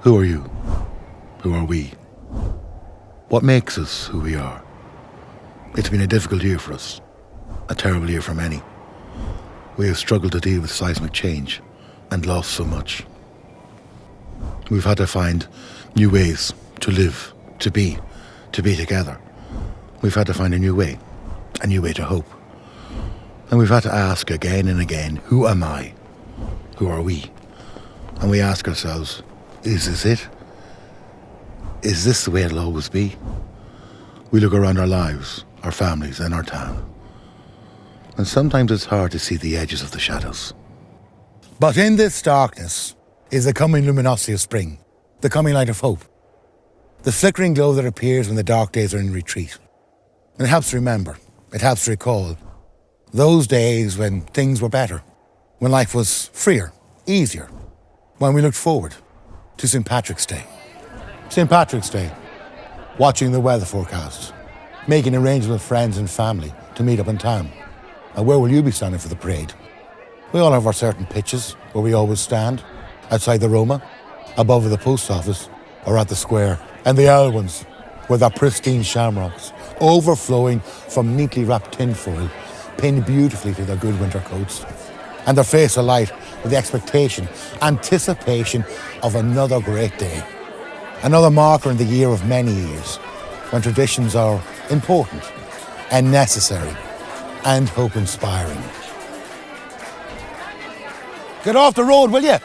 Who are you? Who are we? What makes us who we are? It's been a difficult year for us, a terrible year for many. We have struggled to deal with seismic change and lost so much. We've had to find new ways to live, to be together. We've had to find a new way to hope. And we've had to ask again and again, who am I? Who are we? And we ask ourselves, is this it? Is this the way it'll always be? We look around our lives, our families and our town. And sometimes it's hard to see the edges of the shadows. But in this darkness is the coming luminosity of spring, the coming light of hope, the flickering glow that appears when the dark days are in retreat. And it helps to remember, it helps to recall those days when things were better, when life was freer, easier, when we looked forward to St. Patrick's Day. St. Patrick's Day, watching the weather forecast, making arrangements with friends and family to meet up in town. And where will you be standing for the parade? We all have our certain pitches where we always stand, outside the Roma, above the post office, or at the square. And the old ones, with their pristine shamrocks, overflowing from neatly wrapped tinfoil, pinned beautifully to their good winter coats, and their face alight with the expectation, anticipation of another great day. Another marker in the year of many years, when traditions are important and necessary and hope-inspiring. Get off the road, will you?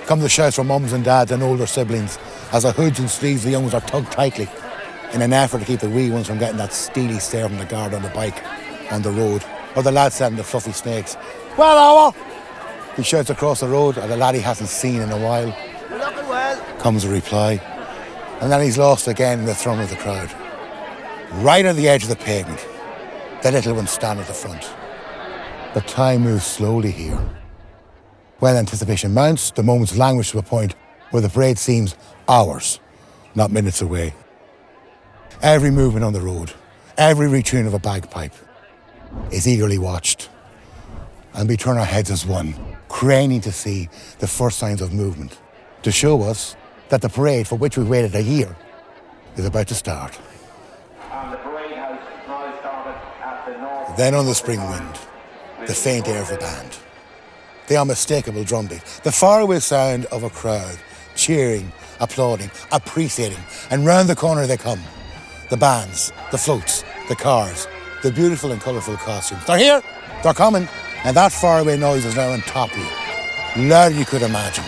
Come the shouts from mums and dads and older siblings as the hoods and sleeves of the young ones are tugged tightly in an effort to keep the wee ones from getting that steely stare from the guard on the bike on the road, or the lad setting the fluffy snakes. Well, Ower! He shouts across the road at a lad he hasn't seen in a while. You're looking well. Comes a reply, and then he's lost again in the throng of the crowd. Right on the edge of the pavement, the little ones stand at the front. The time moves slowly here. When anticipation mounts, the moments languish to a point where the parade seems hours, not minutes away. Every movement on the road, every retune of a bagpipe is eagerly watched. And we turn our heads as one, craning to see the first signs of movement, to show us that the parade for which we waited a year is about to start. And the parade has now started at the north. Then on the spring wind, the faint air of a band, the unmistakable drumbeat, the faraway sound of a crowd cheering, applauding, appreciating, and round the corner they come. The bands, the floats, the cars, the beautiful and colourful costumes. They're here, they're coming, and that faraway noise is now on top of you, louder than you could imagine.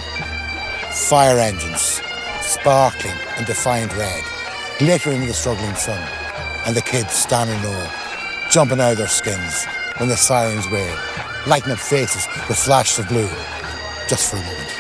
Fire engines, sparkling in defiant red, glittering in the struggling sun, and the kids standing in awe, jumping out of their skins when the sirens wail, lighting up faces with flashes of blue, just for a moment.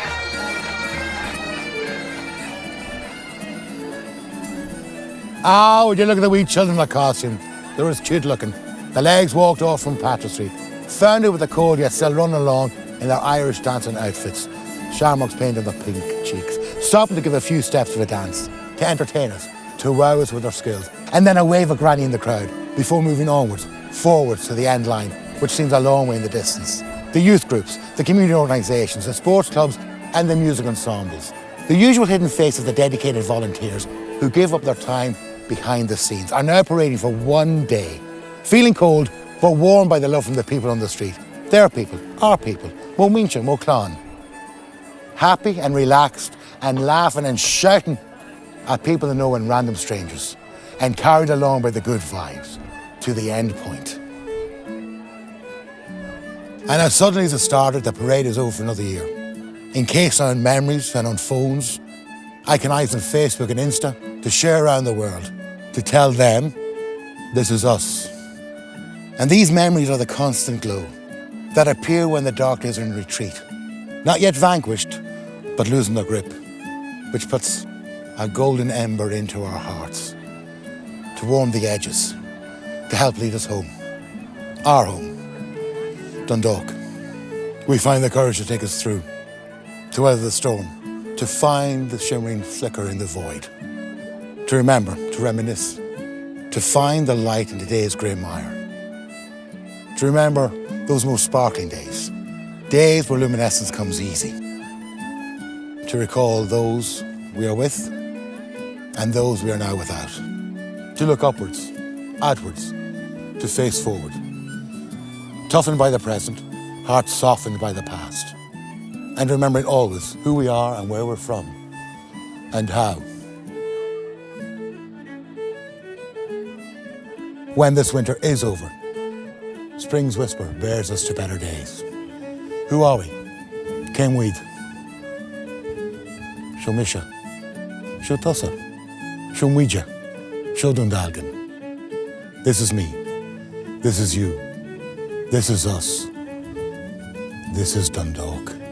Would you look at the wee children in the costume? They were as cute looking. The legs walked off from Patrick Street, found it with the cold yet still running along in their Irish dancing outfits, shamrocks painted on their pink cheeks, stopping to give a few steps of a dance, to entertain us, to wow us with their skills, and then a wave of granny in the crowd before moving onwards, forwards to the end line, which seems a long way in the distance. The youth groups, the community organisations, the sports clubs and the music ensembles. The usual hidden face of the dedicated volunteers who give up their time behind the scenes are now parading for one day, feeling cold but warmed by the love from the people on the street. Their people, our people, Mo Mincha, Mo Clon. Happy and relaxed and laughing and shouting at people they know and random strangers, and carried along by the good vibes to the end point. And as suddenly as it started, the parade is over for another year. Encased on memories and on phones, iconised on Facebook and Insta to share around the world, to tell them, this is us. And these memories are the constant glow that appear when the dark days are in retreat, not yet vanquished, but losing their grip, which puts a golden ember into our hearts, to warm the edges, to help lead us home, our home, Dundalk. We find the courage to take us through, to weather the storm, to find the shimmering flicker in the void, to remember, to reminisce, to find the light in today's grey mire, to remember those most sparkling days, days where luminescence comes easy, to recall those we are with and those we are now without. To look upwards, outwards, to face forward. Toughened by the present, hearts softened by the past. And remembering always who we are and where we're from and how. When this winter is over, spring's whisper bears us to better days. Who are we? Came weed. Sho Misha. Sho Tussa. Sho Ouija. Sho Dundalgan. This is me. This is you. This is us. This is Dundalk.